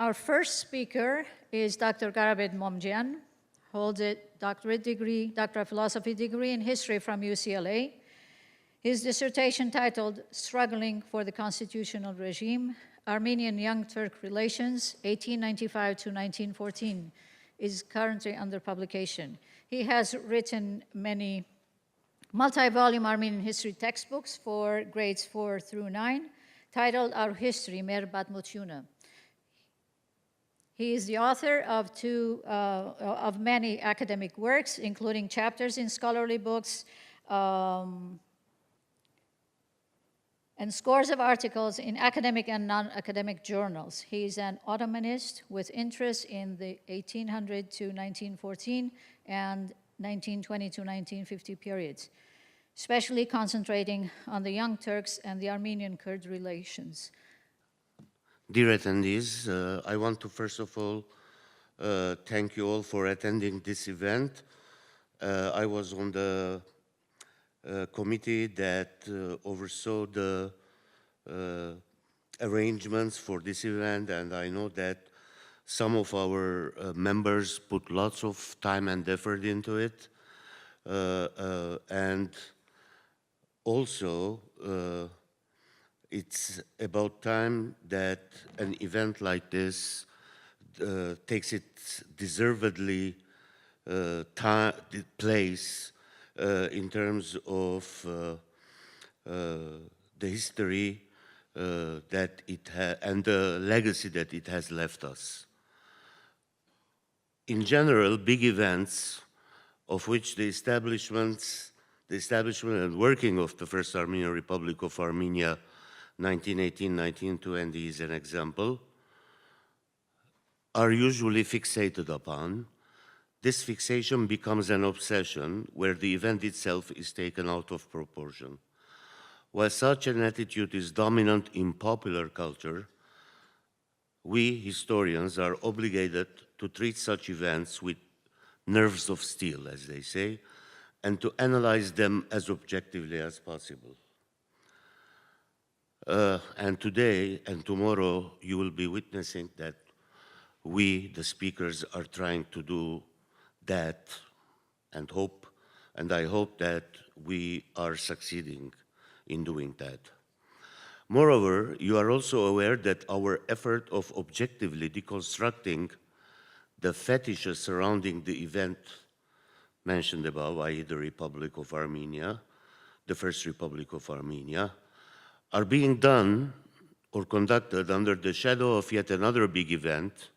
Our first speaker is Dr. Garabet Moumdjian, holds a Doctor of Philosophy degree in history from UCLA. His dissertation titled Struggling for the Constitutional Regime, Armenian Young Turk Relations, 1895 to 1914, is currently under publication. He has written many multi-volume Armenian history textbooks for grades 4 through 9, titled Our History, Մեր Պատմությունը. He is the author of many academic works, including chapters in scholarly books, and scores of articles in academic and non-academic journals. He is an Ottomanist with interest in the 1800 to 1914 and 1920 to 1950 periods, especially concentrating on the Young Turks and the Armenian-Kurd relations. Dear attendees, I want to first of all thank you all for attending this event. I was on the committee that oversaw the arrangements for this event, and I know that some of our members put lots of time and effort into it, and also it's about time that an event like this takes its deservedly place in terms of the history that it and the legacy that it has left us. In general, big events of which the establishment and working of the First Armenian Republic of Armenia 1918-1920 is an example, are usually fixated upon. This fixation becomes an obsession where the event itself is taken out of proportion. While such an attitude is dominant in popular culture, we historians are obligated to treat such events with nerves of steel, as they say, and to analyze them as objectively as possible. And today and tomorrow, you will be witnessing that we, the speakers, are trying to do that, and I hope that we are succeeding in doing that. Moreover, you are also aware that our effort of objectively deconstructing the fetishes surrounding the event mentioned above, i.e. the Republic of Armenia, the First Republic of Armenia, are being done or conducted under the shadow of yet another big event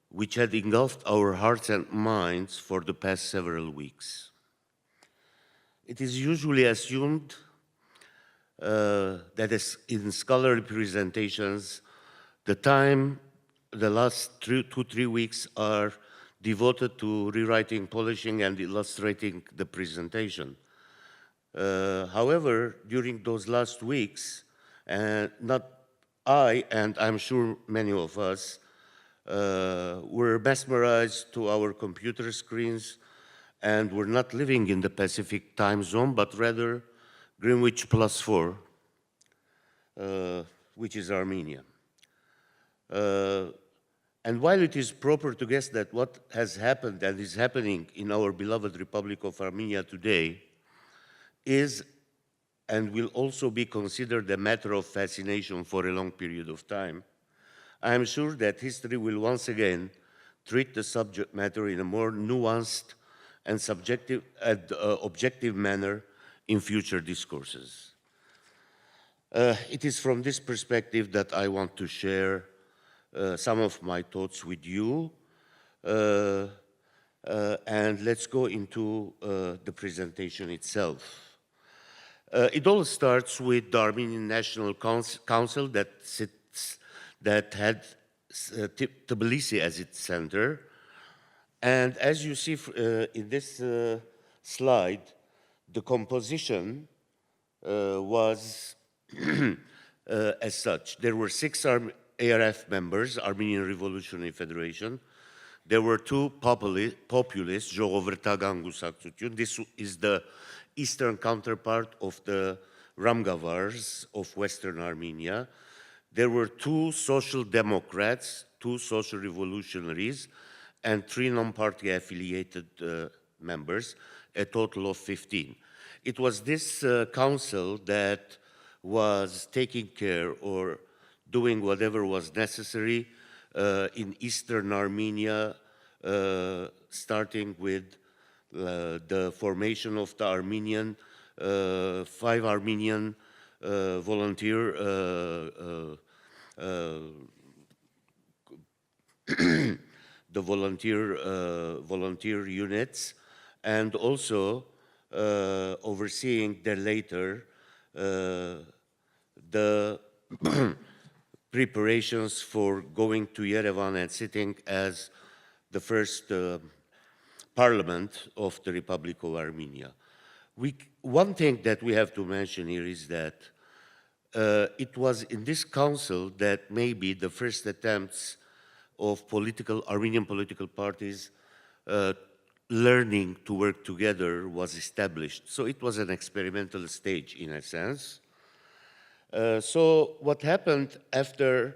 which had engulfed our hearts and minds for the past several weeks. It is usually assumed that in scholarly presentations, the last 2-3 weeks are devoted to rewriting, polishing, and illustrating the presentation. However, during those last weeks, not I, and I'm sure many of us, were mesmerized to our computer screens, and we're not living in the Pacific time zone, but rather Greenwich +4, which is Armenia. And while it is proper to guess that what has happened and is happening in our beloved Republic of Armenia today is and will also be considered a matter of fascination for a long period of time, I am sure that history will once again treat the subject matter in a more nuanced and objective manner in future discourses. It is from this perspective that I want to share some of my thoughts with you, and let's go into the presentation itself. It all starts with the Armenian National Council that had Tbilisi as its center. And as you see in this slide, the composition was as such. There were 6 ARF members, Armenian Revolutionary Federation. There were 2 populists, Ժողովրդական Կուսակցություն. This is the eastern counterpart of the Ramgavars of Western Armenia. there were 2 social democrats, 2 social revolutionaries, and 3 non-party affiliated members, a total of 15. It was this council that was taking care or doing whatever was necessary in Eastern Armenia, starting with the formation of the Armenian, 5 Armenian volunteer the volunteer units, and also overseeing then later the preparations for going to Yerevan and sitting as the first parliament of the Republic of Armenia. One thing that we have to mention here is that it was in this council that maybe the first attempts of Armenian political parties learning to work together was established. So it was an experimental stage in a sense. So what happened after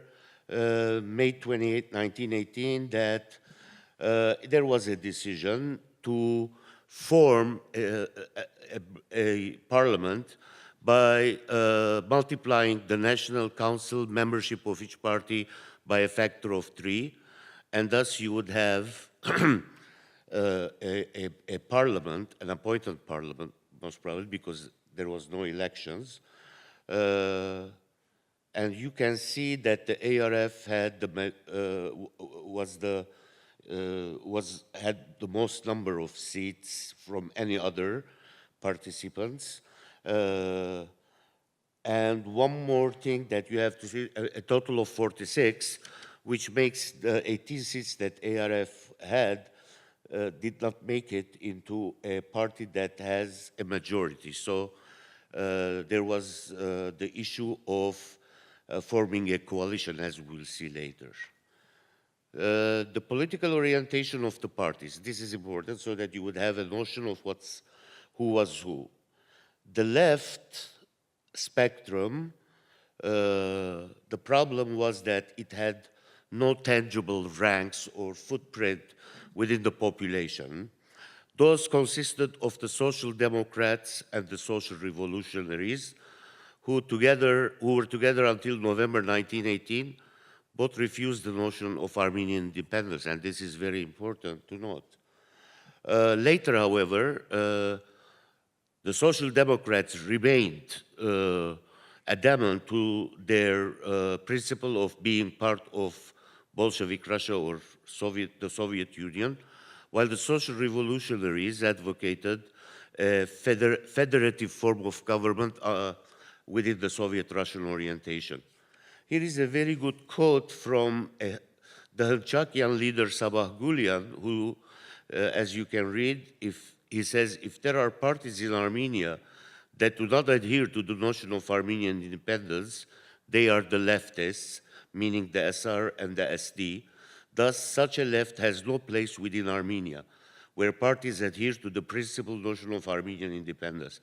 May 28, 1918, that there was a decision to form a parliament by multiplying the National Council membership of each party by a factor of 3, and thus you would have a parliament, an appointed parliament, most probably, because there was no elections. And you can see that the ARF had had the most number of seats from any other participants. And one more thing that you have to see, a total of 46, which makes the 18 seats that ARF had did not make it into a party that has a majority. So there was the issue of forming a coalition, as we'll see later. The political orientation of the parties, this is important so that you would have a notion of who was who. The left spectrum, the problem was that it had no tangible ranks or footprint within the population. Those consisted of the Social Democrats and the Social Revolutionaries, who were together until November 1918, both refused the notion of Armenian independence, and this is very important to note. Later, however, the Social Democrats remained adamant to their principle of being part of Bolshevik Russia or the Soviet Union, while the Social Revolutionaries advocated a federative form of government within the Soviet Russian orientation. Here is a very good quote from the Hanchakian leader Sabah Gulian, who, as you can read, he says, if there are parties in Armenia that do not adhere to the notion of Armenian independence, they are the leftists, meaning the SR and the SD. Thus, such a left has no place within Armenia, where parties adhere to the principal notion of Armenian independence.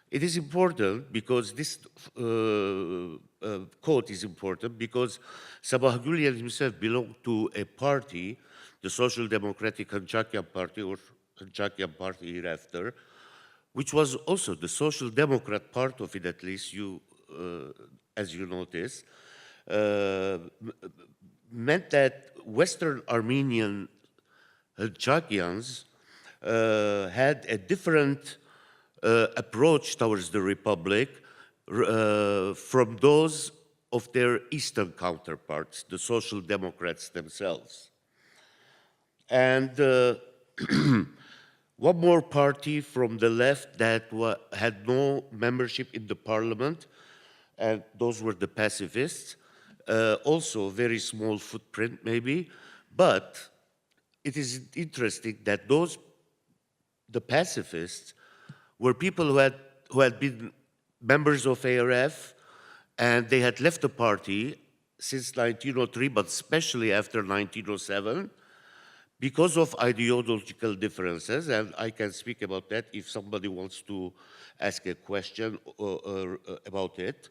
It is important because this quote is important because Sabah Gulian himself belonged to a party, the Social Democratic Hanchakian Party, or Hanchakian Party hereafter, which was also the Social Democrat part of it, at least as you notice, meant that Western Armenian Hanchakians had a different approach towards the Republic from those of their Eastern counterparts, the Social Democrats themselves. And one more party from the left that had no membership in the parliament, and those were the pacifists, also very small footprint maybe, but it is interesting that the pacifists were people who had been members of ARF, and they had left the party since 1903, but especially after 1907, because of ideological differences, and I can speak about that if somebody wants to ask a question about it.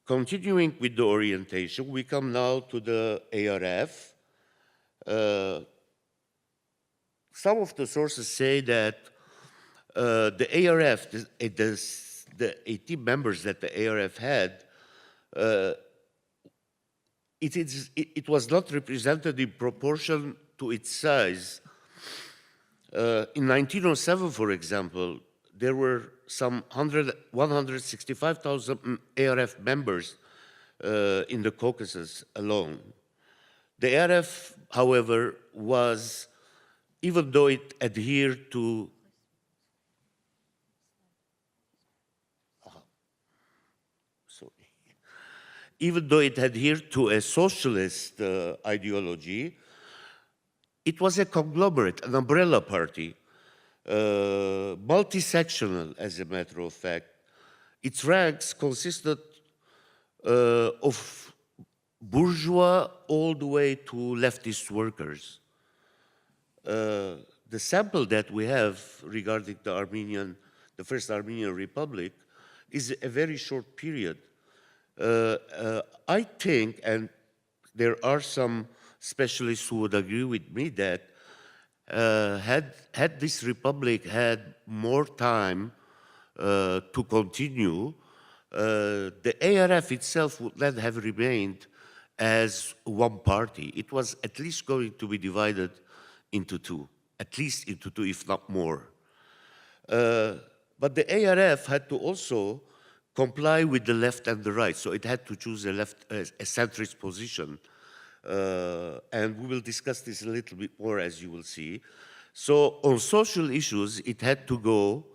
Continuing with the orientation, we come now to the ARF. Some of the sources say that the ARF, the 18 members that the ARF had, it was not represented in proportion to its size. In 1907, for example, there were some 165,000 ARF members in the Caucasus alone. The ARF, however, was, even though it adhered to a socialist ideology, it was a conglomerate, an umbrella party, multi-sectional, as a matter of fact. Its ranks consisted of bourgeois all the way to leftist workers. The sample that we have regarding the first Armenian Republic is a very short period. I think, and there are some specialists who would agree with me, that had this republic had more time to continue, the ARF itself would not have remained as one party. It was at least going to be divided into two, if not more. But the ARF had to also comply with the left and the right, so it had to choose a centrist position. And we will discuss this a little bit more, as you will see. So on social issues, it had to go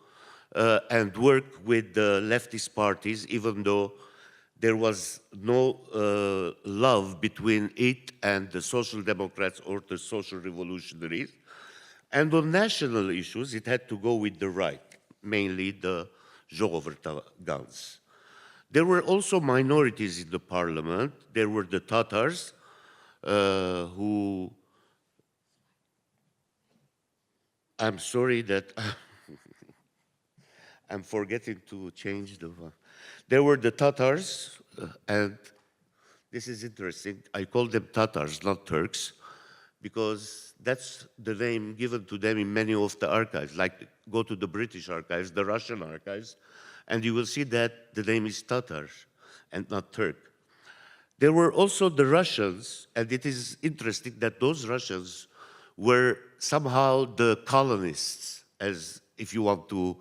and work with the leftist parties, even though there was no love between it and the Social Democrats or the Social Revolutionaries. And on national issues, it had to go with the right, mainly the Zhogovertagans. There were also minorities in the parliament. There were the Tatars, who, I'm sorry that I'm forgetting to change the one. There were the Tatars, and this is interesting. I call them Tatars, not Turks, because that's the name given to them in many of the archives. Like, go to the British archives, the Russian archives, and you will see that the name is Tatar and not Turk. There were also the Russians, and it is interesting that those Russians were somehow the colonists, as if you want to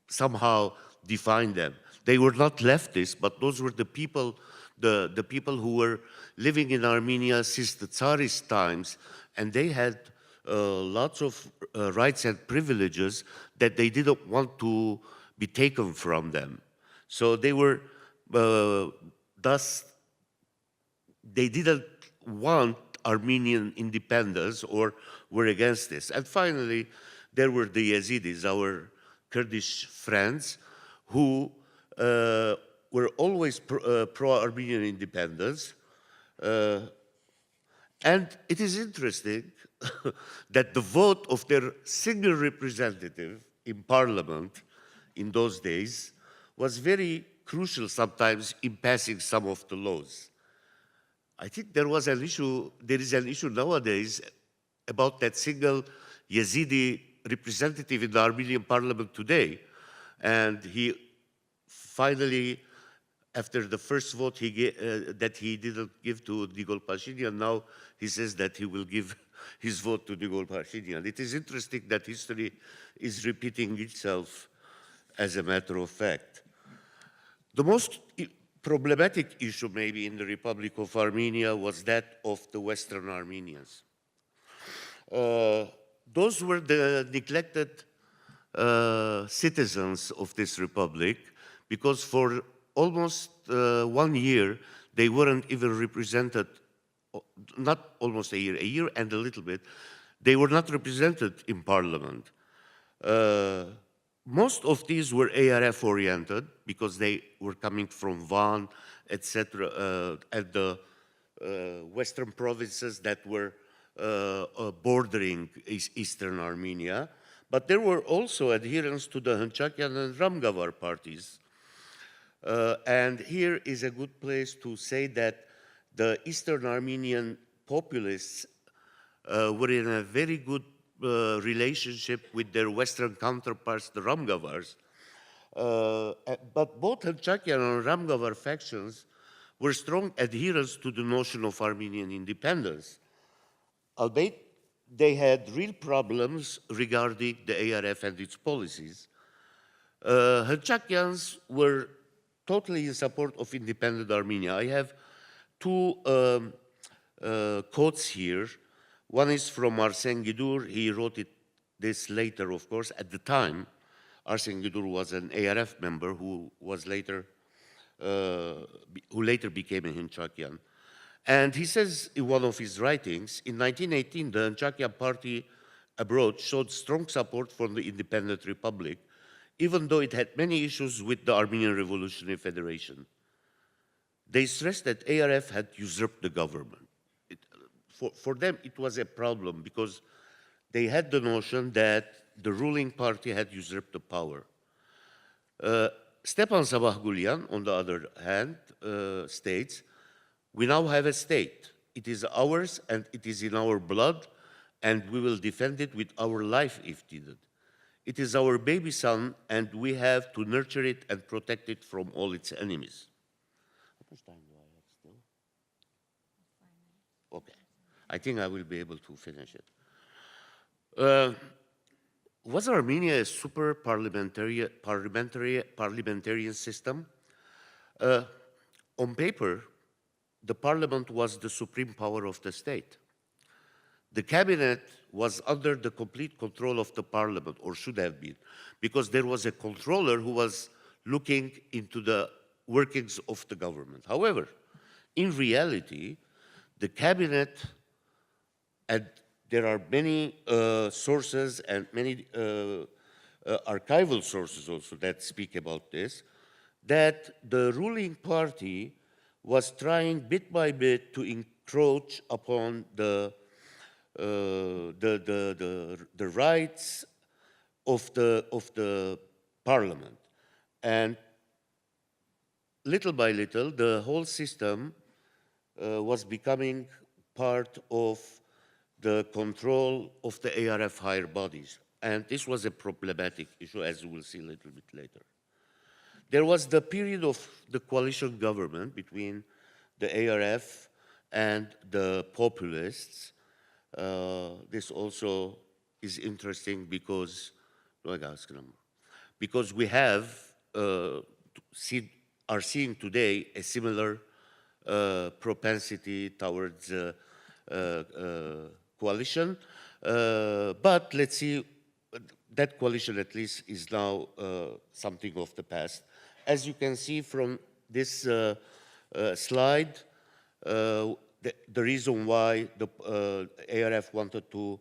somehow define them. They were not leftists, but those were the people, the people who were living in Armenia since the Tsarist times, and they had lots of rights and privileges that they didn't want to be taken from them. So they were, thus, they didn't want Armenian independence or were against this. And finally, there were the Yazidis, our Kurdish friends, who were always pro-Armenian independence. And it is interesting that the vote of their single representative in parliament in those days was very crucial sometimes in passing some of the laws. I think there is an issue nowadays about that single Yazidi representative in the Armenian parliament today. And he finally, after the first vote that he didn't give to Nikol Pashinyan, now he says that he will give his vote to Nikol Pashinyan. It is interesting that history is repeating itself, as a matter of fact. The most problematic issue maybe in the Republic of Armenia was that of the Western Armenians. Those were the neglected citizens of this republic, because for almost 1 year, they weren't even represented, not almost a year and a little bit, they were not represented in parliament. Most of these were ARF-oriented because they were coming from Van, etc., and the western provinces that were bordering Eastern Armenia. But there were also adherents to the Hunchakian and Ramgavar parties. And here is a good place to say that the Eastern Armenian populists were in a very good relationship with their Western counterparts, the Ramgavars. But both Hanchakian and Ramgavar factions were strong adherents to the notion of Armenian independence, albeit they had real problems regarding the ARF and its policies. Hanchakians were totally in support of independent Armenia. I have two quotes here. One is from Arsène Guidour. He wrote this later, of course. At the time, Arsène Guidour was an ARF member who later became a Hanchakian. And he says in one of his writings, in 1918, the Hanchakian party abroad showed strong support for the independent republic, even though it had many issues with the Armenian Revolutionary Federation. They stressed that ARF had usurped the government. For them, it was a problem because they had the notion that the ruling party had usurped the power. Stepan Sabahgulian, on the other hand, states, "We now have a state. It is ours and it is in our blood, and we will defend it with our life if needed. It is our baby son, and we have to nurture it and protect it from all its enemies." How much time do I have still? Okay. I think I will be able to finish it. Was Armenia a super parliamentarian system? On paper, the parliament was the supreme power of the state. The cabinet was under the complete control of the parliament, or should have been, because there was a controller who was looking into the workings of the government. However, in reality, the cabinet, and there are many sources and many archival sources also that speak about this, that the ruling party was trying bit by bit to encroach upon the rights of the parliament. And little by little, the whole system was becoming part of the control of the ARF higher bodies. And this was a problematic issue, as we will see a little bit later. There was the period of the coalition government between the ARF and the populists. This also is interesting because we have are seeing today a similar propensity towards coalition, but let's see, that coalition at least is now something of the past. As you can see from this slide, the reason why the ARF wanted to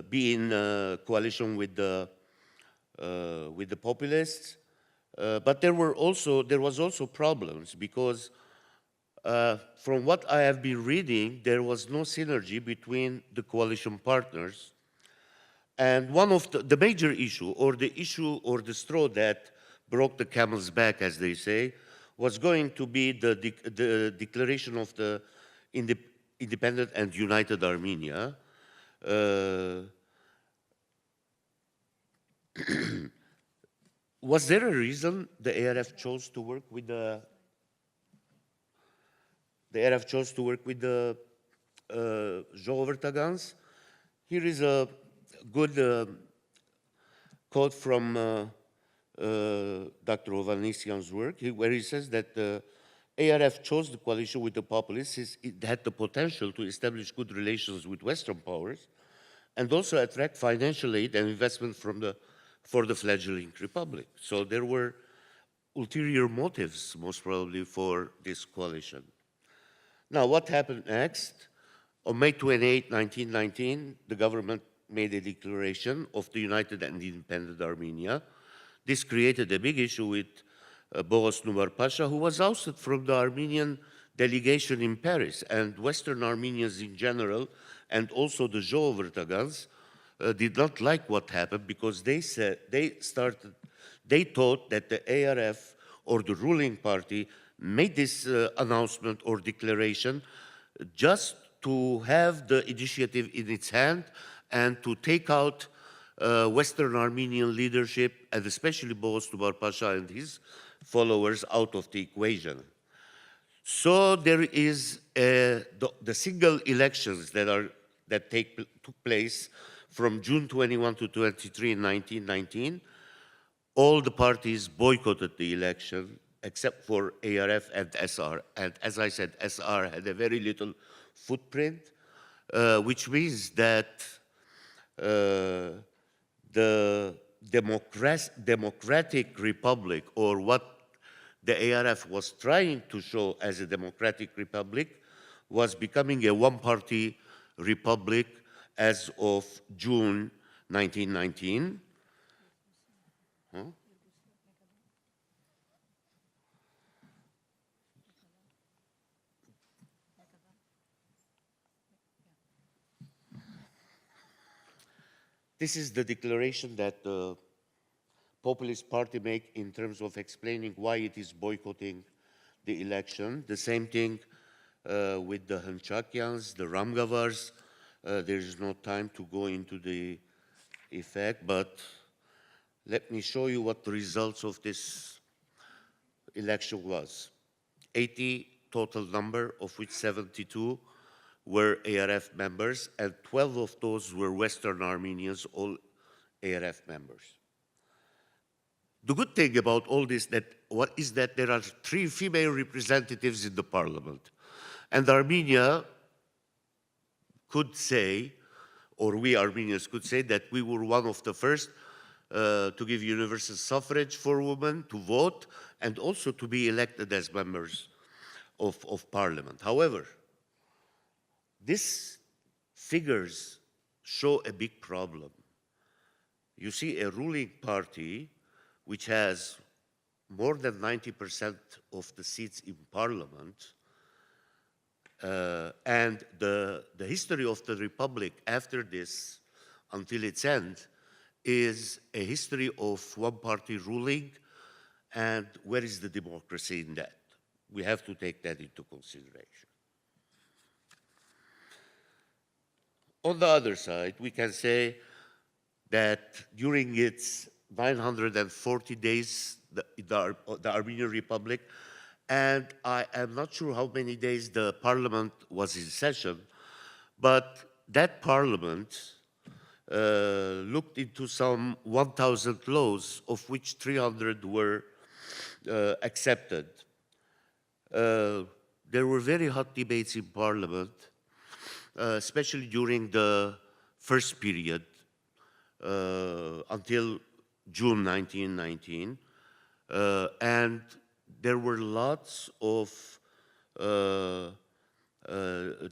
be in coalition with the populists, but there was also problems because from what I have been reading, there was no synergy between the coalition partners. And one of the major issue or the straw that broke the camel's back, as they say, was going to be the declaration of the independent and united Armenia. Was there a reason the ARF chose to work with the Zhovertagans? Here is a good quote from Dr. Ovanesyan's work, where he says that the ARF chose the coalition with the populists. It had the potential to establish good relations with Western powers and also attract financial aid and investment for the fledgling republic. So there were ulterior motives, most probably, for this coalition. Now, what happened next? On May 28, 1919, the government made a declaration of the united and independent Armenia. This created a big issue with Boğaz Nubar Pasha, who was ousted from the Armenian delegation in Paris, and Western Armenians in general, and also the Zhovertagans, did not like what happened because they thought that the ARF or the ruling party made this announcement or declaration just to have the initiative in its hand and to take out Western Armenian leadership, and especially Boğaz Pasha and his followers, out of the equation. So there is the single elections that took place from June 21 to 23 in 1919. All the parties boycotted the election except for ARF and SR. And as I said, SR had a very little footprint, which means that the democratic republic, or what the ARF was trying to show as a democratic republic, was becoming a one-party republic as of June 1919. Huh? This is the declaration that the Populist Party make in terms of explaining why it is boycotting the election. The same thing with the Hunchakians, the Ramgavars. There is no time to go into the effect, but let me show you what the results of this election was. 80 total number, of which 72 were ARF members, and 12 of those were Western Armenians, all ARF members. The good thing about all this is that there are 3 female representatives in the parliament. And Armenia could say, or we Armenians could say, that we were one of the first to give universal suffrage for women to vote and also to be elected as members of parliament. However, these figures show a big problem. You see a ruling party which has more than 90% of the seats in parliament, and the history of the republic after this, until its end, is a history of one-party ruling, and where is the democracy in that? We have to take that into consideration. On the other side, we can say that during its 940 days, the Armenian Republic, and I am not sure how many days the parliament was in session, but that parliament looked into some 1,000 laws, of which 300 were accepted. There were very hot debates in parliament, especially during the first period until June 1919, and there were lots of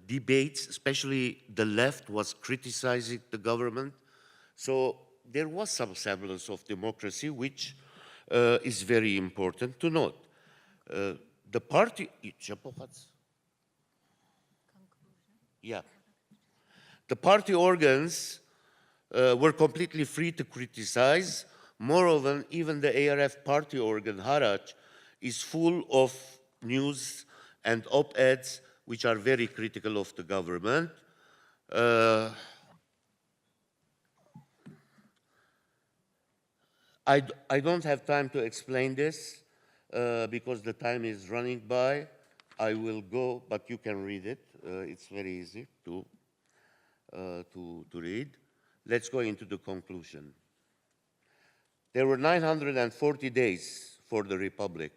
debates, especially the left was criticizing the government. So there was some semblance of democracy, which is very important to note. The party, yeah, the party organs were completely free to criticize. Moreover, even the ARF party organ, Haraj, is full of news and op-eds which are very critical of the government. I don't have time to explain this because the time is running by. I will go, but you can read it. It's very easy to read. Let's go into the conclusion. There were 940 days for the Republic.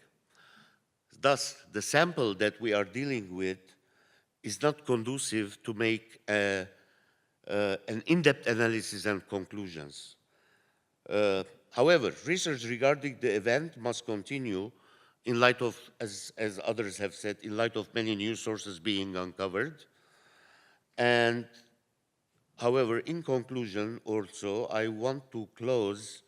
Thus, the sample that we are dealing with is not conducive to make an in-depth analysis and conclusions. However, research regarding the event must continue in light of, as others have said, in light of many news sources being uncovered. And however, in conclusion also, I want to close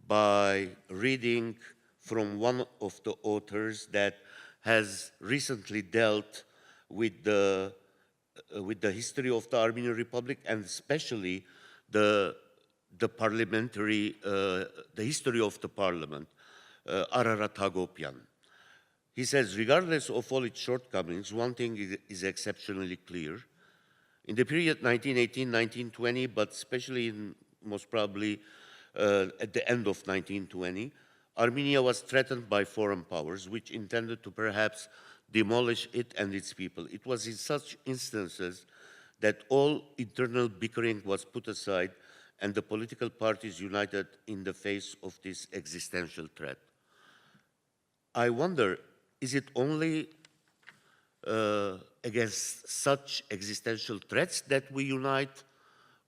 by reading from one of the authors that has recently dealt with the history of the Armenian Republic, and especially the parliamentary, the history of the parliament, Ararat Hagopian. He says, regardless of all its shortcomings, one thing is exceptionally clear. In the period 1918-1920, but especially most probably at the end of 1920, Armenia was threatened by foreign powers, which intended to perhaps demolish it and its people. It was in such instances that all internal bickering was put aside and the political parties united in the face of this existential threat. I wonder, is it only against such existential threats that we unite,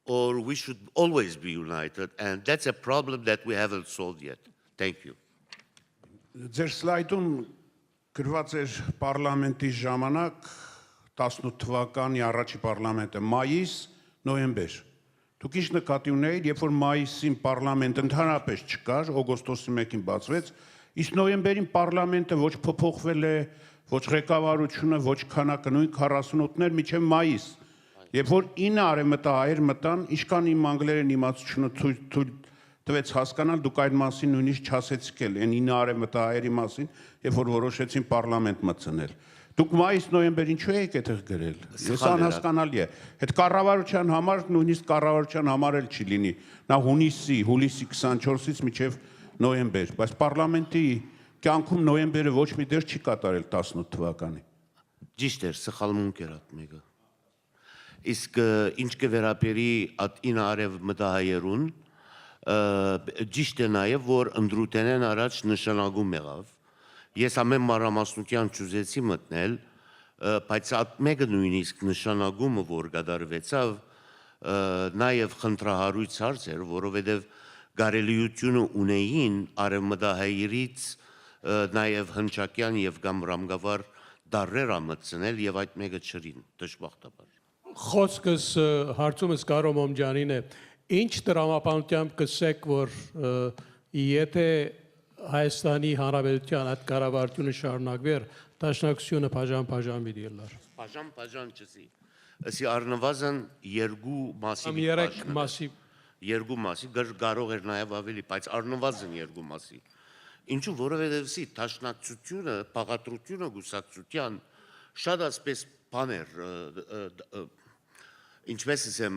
or we should always be united? And that's a problem that we haven't solved yet. Thank you. Ձեր սլայդում գրված էր պարլամենտի ժամանակ 18 թվականի առաջի պարլամենտը մայիս, նոյեմբեր։ Դուք ինչ նկատի ունեիք, երբ որ մայիսին պարլամենտ ընդհանրապես չկար, օգոստոսի 1-ին բացվեց, իսկ նոյեմբերին պարլամենտը ոչ փոփոխվել է, ոչ ղեկավարությունը, ոչ քանակը, նույն 48-ներ մինչև մայիս։ Երբ որ 9 արևմտահայեր մտան, ինչքան իմ անգլերեն իմացությունը թույլ տվեց հասկանալ, դուք այդ մասին նույնիսկ չասեցիք էլ, այն 9 արևմտահայերի մասին, երբ որ որոշեցին պարլամենտ մտցնել։ Դուք մայիս-նոյեմբեր ինչու եք այդտեղ գրել։ Ես անհասկանալի է։ Այդ կառավարության համար նույնիսկ կառավարության համար էլ չի լինի։ Նա հուլիսի 24-ից մինչև նոյեմբեր, բայց պարլամենտի կյանքում նոյեմբերը ոչ մի դեր չի կատարել 18 թվականի։ Ճիշտ էր, սխալմունք էր այդ մեկը։ Իսկ ինչ կվերապերի այդ 9 արևմտահայերուն, ճիշտ է նաև, որ ընդրութենեն առաջ նշանակում եղավ։ Ես ամեն մանրամասնության չուզեցի մտնել, բայց այդ մեկը նույնիսկ նշանակումը, որ կատարվեցավ, նաև խնդրահարույց հարց էր, որովհետև կարելիությունը ունեին արևմտահայերից նաև հնչակյան եւ կամ ռամգավար դարեր ամծնել եւ այդ մեկը չրին, դժբախտաբար։ Խոսքս հարցումս Գարո Մոմդյանին է, ինչ դրամապանությամբ կսեք, որ եթե Հայաստանի Հանրապետության այդ կառավարությունը շարունակվեր, դաշնակցությունը բաժան-բաժան մի դիլար։ Բաժան չսի։ Ասի առնվազն երկու մասի։ Կամ երեք մասի։ Երկու մասի, կարող էր նաև ավելի, բայց առնվազն երկու մասի։ Ինչու, որովհետև սի դաշնակցությունը, բաղադրությունը գուսակցության շատ ասպես բան էր, ինչպես ասեմ,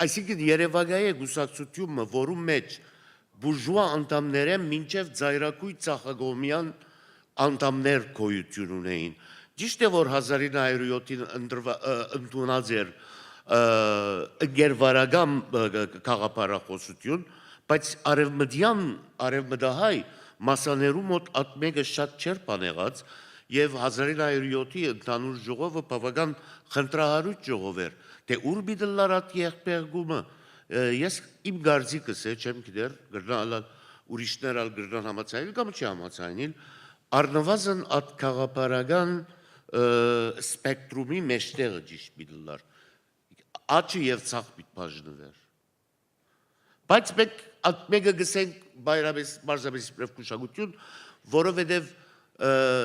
այսինքն երևակայ է գուսակցությունը, որում մեջ բուրժուա անդամներ են մինչև ձայրակույտ ծախագոմյան անդամներ գոյություն ունեին։ Ճիշտ է, որ 1907-ին ընդունած էր ընկերվարական քաղաքապարախոսություն, բայց արևմտահայ մասաներու մոտ այդ մեկը շատ չէր բանեղած եւ 1907-ի ընդհանուր ժողովը բավական խնդրահարույց ժողով էր, թե ուր բիդլար այդ եղբայրգումը ես իմ գարձիկս է, չեմ գիտեր, գրնալ ուրիշներ ալ գրնան համացայինիլ կամ չի համացայինիլ, առնվազն այդ քաղաքապարական սպեկտրումի մեջտեղը ճիշտ բիդլար, աչը եւ ցախ պիտ բաժնվեր։ Բայց մենք այդ մեկը գսենք բարձրապես պրևկուշագություն, որովհետև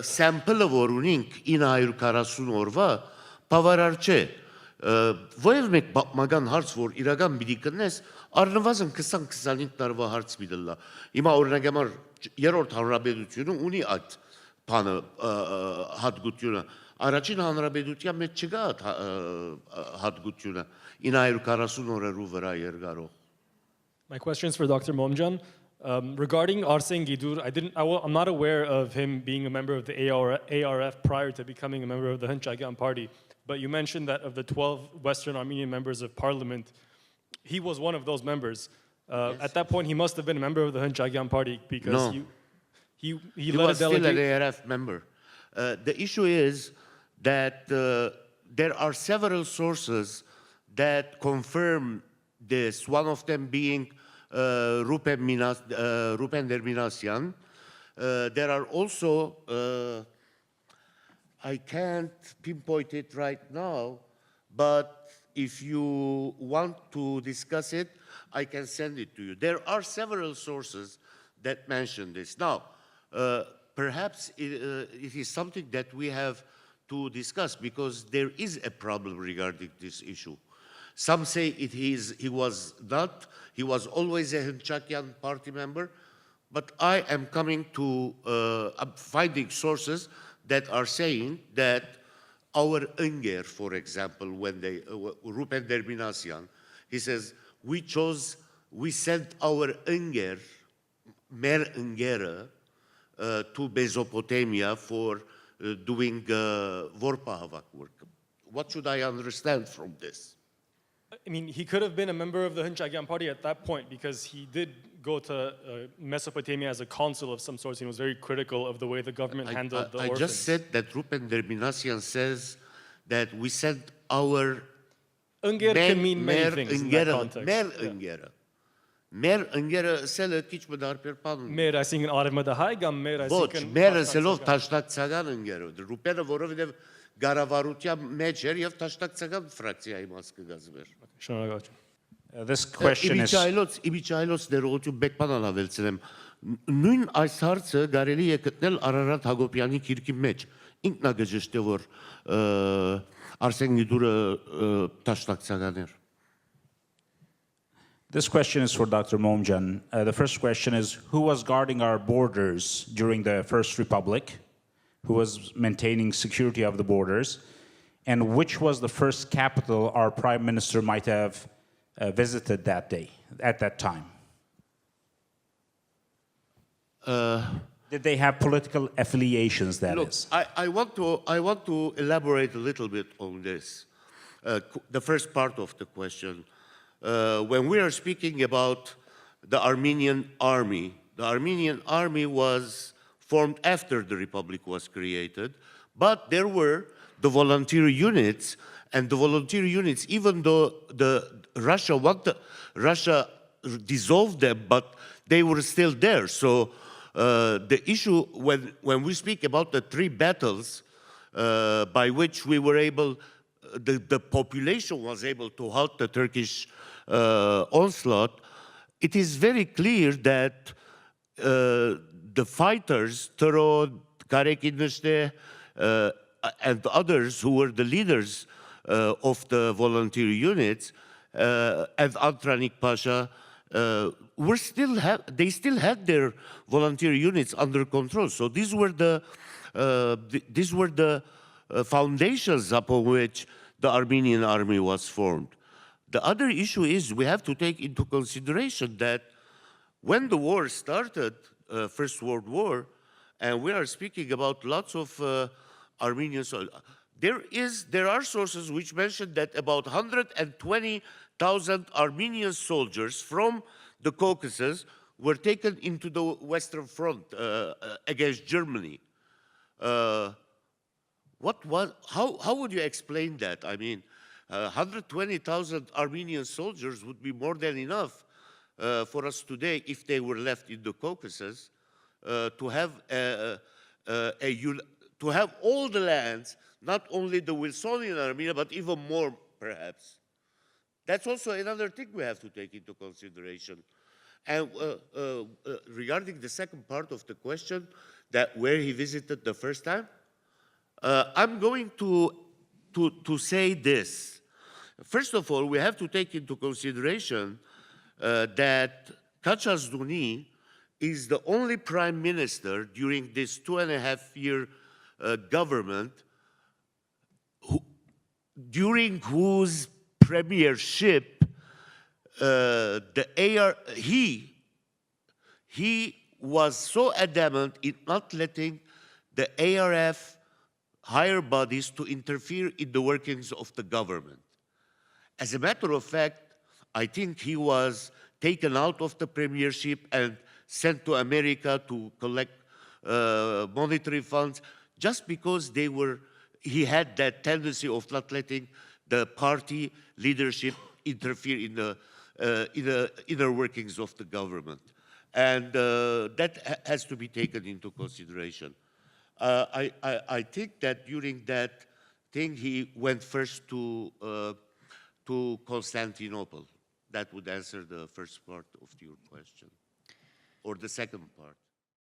սեմպլը, որ ունենք 940 օրվա, բավարար չէ։ Ովև մեկ մագան հարց, որ իրական բիդի կնես, առնվազն 20-25 տարվա հարց բիդլա։ Հիմա օրինակ համար երրորդ հանրապետությունը ունի այդ բանը հատկությունը։ Առաջին հանրապետության մեջ չկա այդ հատկությունը 940 օրերու վրա երկարող։ My question is for Dr. Moumdjian. Regarding Arsene Gidur, I'm not aware of him being a member of the ARF prior to becoming a member of the Hınçagyan party. But you mentioned that of the 12 Western Armenian members of parliament, he was one of those members. Yes. At that point, he must have been a member of the Hınçagyan party because he led was a delegation. Still an ARF member. The issue is that there are several sources that confirm this, one of them being Rupen Derminasyan. There are also, I can't pinpoint it right now, but if you want to discuss it, I can send it to you. There are several sources that mention this. Now, perhaps it is something that we have to discuss because there is a problem regarding this issue. Some say he was not. He was always a Hınçakyan party member. But I am coming to finding sources that are saying that our Önger, for example, when they, Rupen Derminasyan, he says, we sent our Önger, Mer Önger'e, to Mesopotamia for doing Vorpahavak work. What should I understand from this? I mean, he could have been a member of the Hınçakyan party at that point because he did go to Mesopotamia as a consul of some sort. He was very critical of the way the government handled the orphans. I just said that Rupen Derminasyan says that we sent our Önger can mean many things in that context. Mer Önger'e. Mer Önger'e sele kiç më dar për panë. Mer այսինքն արևը դա հայ կամ mer Ոչ, այսինքն Mer սելով տաշտակցական Önger'e. Rupenը որովհետև գարավարության մեջ էր եւ տաշտակցական ֆրակցիայի մաս կգազմեր։ Շնորհակալություն։ This question is... Իբիչայլոց ներողություն բեկպանալ ավելցնեմ։ Նույն այս հարցը կարելի է գտնել Արարատ Հակոբյանի քիրքի մեջ։ Ինքն է գժշտը որ Արսեն Գիդուրը տաշտակցական էր։ This question is for Dr. Moumdjian. The first question is, who was guarding our borders during the First Republic? Who was maintaining security of the borders? And which was the first capital our Prime Minister might have visited that day, at that time? Did they have political affiliations, that is? I want to elaborate a little bit on this. The first part of the question. When we are speaking about the Armenian army was formed after the Republic was created, but there were the volunteer units, and the volunteer units, even though Russia dissolved them, but they were still there. So the issue when we speak about the three battles by which we were able, the population was able to halt the Turkish onslaught, it is very clear that the fighters, Tărod, Karekinishte, and others who were the leaders of the volunteer units, and Antranik Pasha, they still had their volunteer units under control. So these were the foundations upon which the Armenian army was formed. The other issue is we have to take into consideration that when the war started, First World War, and we are speaking about lots of Armenians, there are sources which mention that about 120,000 Armenian soldiers from the Caucasus were taken into the Western Front against Germany. How would you explain that? I mean, 120,000 Armenian soldiers would be more than enough for us today if they were left in the Caucasus to have all the lands, not only the Wilsonian Armenia, but even more, perhaps. That's also another thing we have to take into consideration. And regarding the second part of the question, that where he visited the first time, I'm going to say this. First of all, we have to take into consideration that Kaçazduni is the only prime minister during this 2.5-year government during whose premiership he was so adamant in not letting the ARF higher bodies to interfere in the workings of the government. As a matter of fact, I think he was taken out of the premiership and sent to America to collect monetary funds just because he had that tendency of not letting the party leadership interfere in the inner workings of the government. And that has to be taken into consideration. I think that during that thing, he went first to Constantinople. That would answer the first part of your question, or the second part.